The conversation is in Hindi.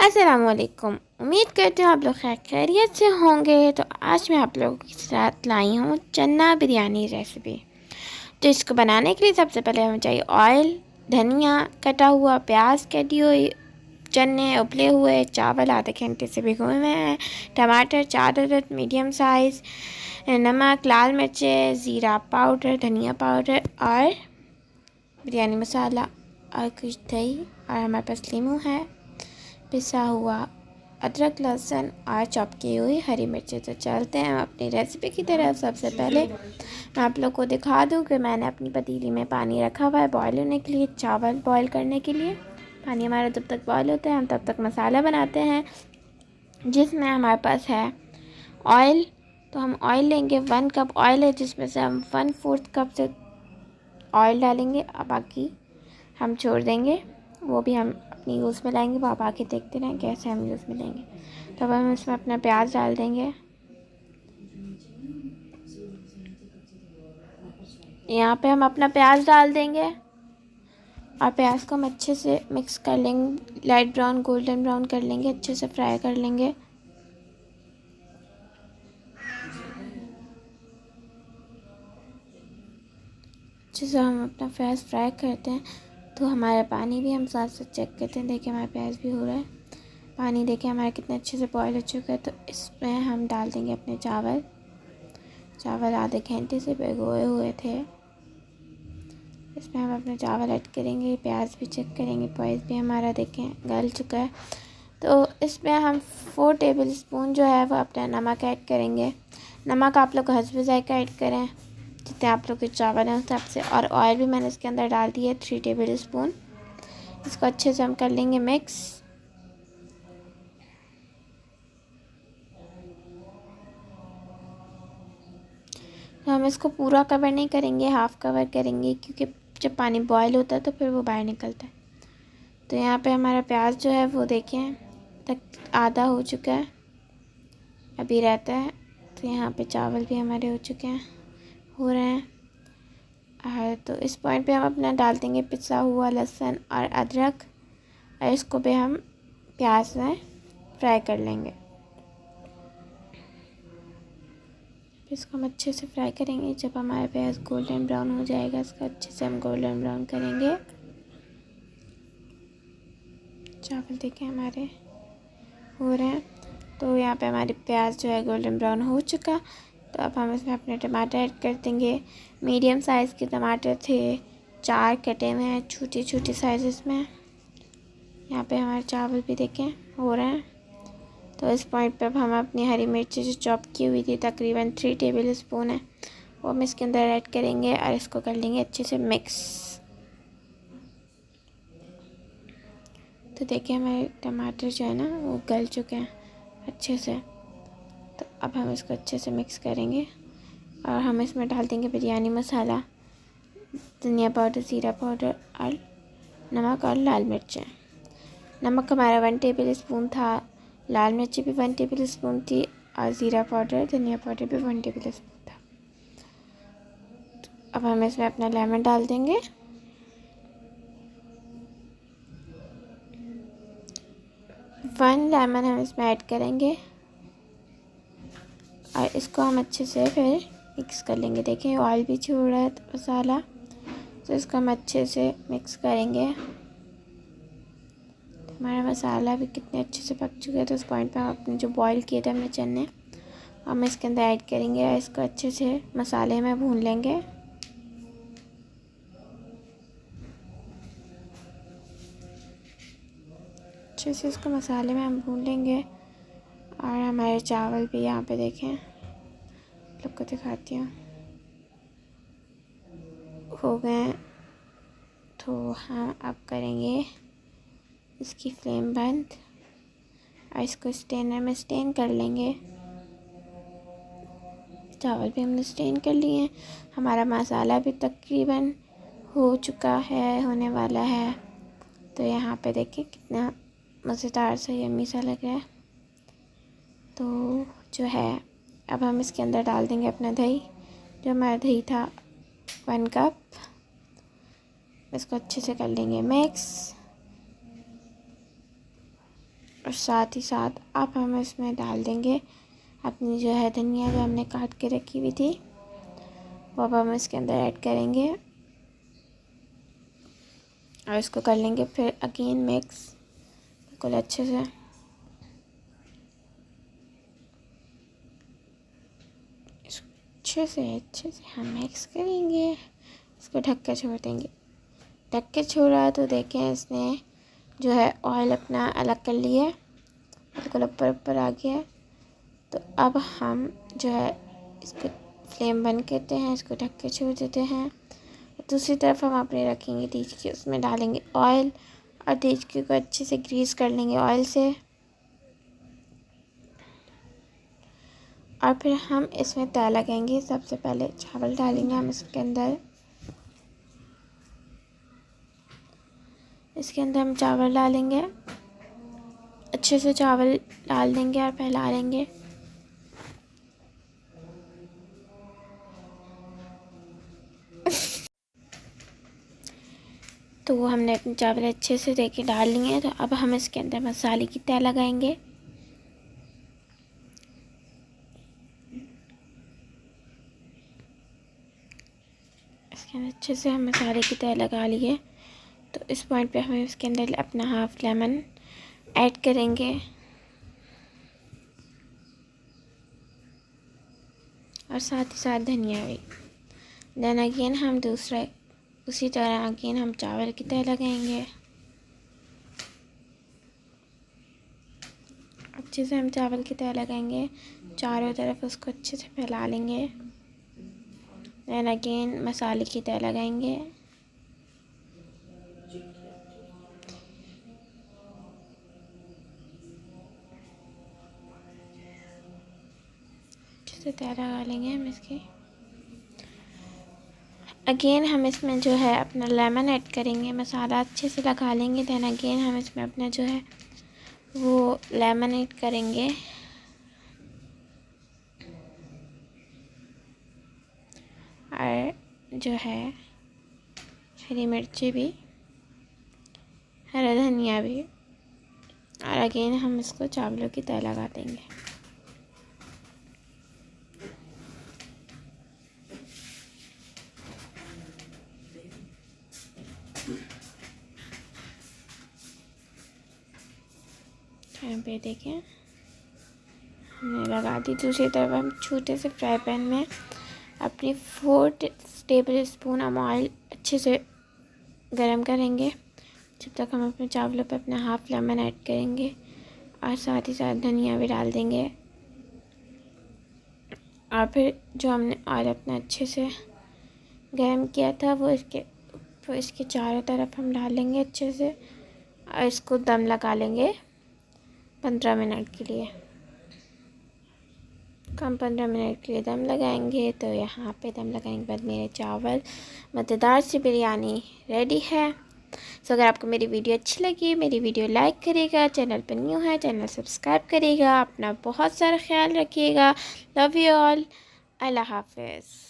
अस्सलामुअलैकुम। उम्मीद करती हूँ आप लोग खैरियत से होंगे। तो आज मैं आप लोगों के साथ लाई हूँ चना बिरयानी रेसिपी। तो इसको बनाने के लिए सबसे पहले हमें चाहिए ऑयल, धनिया, कटा हुआ प्याज, कटी हुई चने, उबले हुए चावल आधे घंटे से भिगोए हुए हैं, टमाटर 4 अदद मीडियम साइज़, नमक, लाल मिर्चें, ज़ीरा पाउडर, धनिया पाउडर और बिरयानी मसाला और कुछ दही और हमारे पास लीमू है, पिसा हुआ अदरक, लहसुन और चॉप की हुई हरी मिर्चें। तो चलते हैं हम अपनी रेसिपी की तरफ। सबसे पहले मैं आप लोग को दिखा दूं कि मैंने अपनी पतीली में पानी रखा हुआ है बॉयल होने के लिए, चावल बॉयल करने के लिए। पानी हमारा जब तक बॉयल होता है हम तब तक मसाला बनाते हैं, जिसमें हमारे पास है ऑयल। तो हम ऑयल लेंगे, 1 कप ऑयल है जिसमें से हम 1/4 कप से ऑयल डालेंगे, अब बाकी हम छोड़ देंगे, वो भी हम अपनी यूज़ में लाएंगे। वो आप आके देखते रहें कैसे हम यूज़ में लेंगे। तो अब हम इसमें अपना प्याज डाल देंगे। यहाँ पे हम अपना प्याज डाल देंगे और प्याज को हम अच्छे से मिक्स कर लेंगे, लाइट ब्राउन गोल्डन ब्राउन कर लेंगे, अच्छे से फ्राई कर लेंगे। अच्छे से हम अपना प्याज फ्राई करते हैं तो हमारा पानी भी हम साथ साथ चेक करते हैं। देखिए हमारा प्याज भी हो रहा है, पानी देखिए हमारा कितना अच्छे से बॉयल हो चुका है। तो इसमें हम डाल देंगे अपने चावल आधे घंटे से भिगोए हुए थे। इसमें हम अपने चावल ऐड करेंगे, प्याज भी चेक करेंगे, प्याज भी हमारा देखें गल चुका है। तो इसमें हम 4 टेबल स्पून जो है वो अपना नमक ऐड करेंगे। नमक आप लोग हस्ब ज़ायक़ा ऐड करें, जितने आप लोग के चावल हैं उस हिसाब से। और ऑयल भी मैंने इसके अंदर डाल दिया 3 टेबल स्पून। इसको अच्छे से हम कर लेंगे मिक्स। तो हम इसको पूरा कवर नहीं करेंगे, हाफ़ कवर करेंगे, क्योंकि जब पानी बॉयल होता है तो फिर वो बाहर निकलता है। तो यहाँ पे हमारा प्याज जो है वो देखें तक आधा हो चुका है, अभी रहता है। तो यहाँ पे चावल भी हमारे हो चुके हैं, हो रहे हैं। तो इस पॉइंट पे हम अपना डाल देंगे पिसा हुआ लहसुन और अदरक, और इसको भी हम प्याज में फ्राई कर लेंगे। इसको हम अच्छे से फ्राई करेंगे। जब हमारा प्याज गोल्डन ब्राउन हो जाएगा, इसको अच्छे से हम गोल्डन ब्राउन करेंगे। चावल देखें हमारे हो रहे हैं। तो यहाँ पे हमारी प्याज जो है गोल्डन ब्राउन हो चुका। तो अब हम इसमें अपने टमाटर ऐड कर देंगे। मीडियम साइज़ के टमाटर थे, 4 कटे हुए हैं छोटी छोटी साइज़ में। यहाँ पे हमारे चावल भी देखें हो रहे हैं। तो इस पॉइंट पे अब हम अपनी हरी मिर्ची जो चॉप की हुई थी तकरीबन 3 टेबल स्पून है, वो हम इसके अंदर ऐड करेंगे और इसको कर लेंगे अच्छे से मिक्स। तो देखिए हमारे टमाटर जो है ना वो गल चुके हैं अच्छे से। तो अब हम इसको अच्छे से मिक्स करेंगे और हम इसमें डाल देंगे बिरयानी मसाला, धनिया पाउडर, ज़ीरा पाउडर और नमक और लाल मिर्चें। नमक हमारा 1 टेबल स्पून था, लाल मिर्ची भी 1 टेबल स्पून थी और ज़ीरा पाउडर, धनिया पाउडर भी 1 टेबल स्पून था। तो अब हम इसमें अपना लेमन डाल देंगे। वन लेमन हम इसमें ऐड करेंगे और इसको हम अच्छे से फिर मिक्स कर लेंगे। देखिए ऑयल भी छोड़ रहा है मसाला, तो इसको हम अच्छे से मिक्स करेंगे। हमारा मसाला भी कितने अच्छे से पक चुका है। तो उस पॉइंट पे हम अपने जो बॉईल किए थे हमने चने, हम इसके अंदर ऐड करेंगे और इसको अच्छे से मसाले में भून लेंगे। अच्छे से इसको मसाले में हम भून लेंगे। और हमारे चावल भी यहाँ पे देखें, लोग को दिखाती हूँ, हो गए। तो हम अब करेंगे इसकी फ्लेम बंद और इसको स्टेनर में स्टेन कर लेंगे। चावल भी हमने स्टेन कर लिए हैं। हमारा मसाला भी तकरीबन हो चुका है, होने वाला है। तो यहाँ पे देखिए कितना मज़ेदार सा यम्मी सा लग रहा है। तो जो है अब हम इसके अंदर डाल देंगे अपना दही। जो हमारा दही था 1 कप, इसको अच्छे से कर लेंगे मिक्स। और साथ ही साथ अब हम इसमें डाल देंगे अपनी जो है धनिया, जो हमने काट के रखी हुई थी, वो अब हम इसके अंदर ऐड करेंगे और इसको कर लेंगे फिर अगेन मिक्स बिल्कुल अच्छे से। अच्छे से हम मिक्स करेंगे, इसको ढक कर छोड़ देंगे। ढक के छोड़ा तो देखें इसने जो है ऑयल अपना अलग कर लिया है, बिल्कुल ऊपर ऊपर आ गया है। तो अब हम जो है इसको फ्लेम बंद करते हैं, इसको ढक के छोड़ देते हैं। दूसरी तरफ हम अपने रखेंगे देचकी, उसमें डालेंगे ऑयल और देचकी को अच्छे से ग्रीस कर लेंगे ऑयल से। और फिर हम इसमें तय लगाएंगे। सबसे पहले चावल डालेंगे हम इसके अंदर हम चावल डालेंगे, अच्छे से चावल डाल देंगे और फैला लेंगे। तो वो हमने अपने चावल अच्छे से देके डाल लिए हैं। तो अब हम इसके अंदर मसाले की तय लगाएंगे। इसके अंदर अच्छे से हम मसाले की तय लगा लिए। तो इस पॉइंट पे हमें इसके अंदर अपना हाफ लेमन ऐड करेंगे और साथ ही साथ धनिया भी। देन अगेन हम उसी तरह अगेन हम चावल की तय लगाएंगे। अच्छे से हम चावल की तय लगाएंगे, चारों तरफ उसको अच्छे से फैला लेंगे। देन अगेन मसाले की तय लगाएंगे। अच्छे से तय लगा लेंगे हम इसकी। अगेन हम इसमें जो है अपना लेमन ऐड करेंगे, मसाला अच्छे से लगा लेंगे। देन अगेन हम इसमें अपना जो है वो लेमन ऐड करेंगे और जो है हरी मिर्ची भी, हरा धनिया भी, और अगेन हम इसको चावलों की तय लगा देंगे। यहाँ पे देखें हमने लगा दी। दूसरी तरफ हम छोटे से फ्राई पैन में अपनी 4 टेबल स्पून हम ऑयल अच्छे से गरम करेंगे, जब तक हम अपने चावलों पे अपना हाफ लेमन ऐड करेंगे और साथ ही साथ धनिया भी डाल देंगे। और फिर जो हमने ऑयल अपना अच्छे से गरम किया था वो इसके चारों तरफ हम डालेंगे अच्छे से और इसको दम लगा लेंगे 15 मिनट के लिए। हम 15 मिनट के लिए दम लगाएंगे। तो यहाँ पे दम लगाने के बाद मेरे चावल मज़ेदार सी बिरयानी रेडी है। सो अगर आपको मेरी वीडियो अच्छी लगी, मेरी वीडियो लाइक करिएगा, चैनल पर न्यू है चैनल सब्सक्राइब करिएगा, अपना बहुत सारा ख्याल रखिएगा। लव यू ऑल, अल्लाह हाफिज़।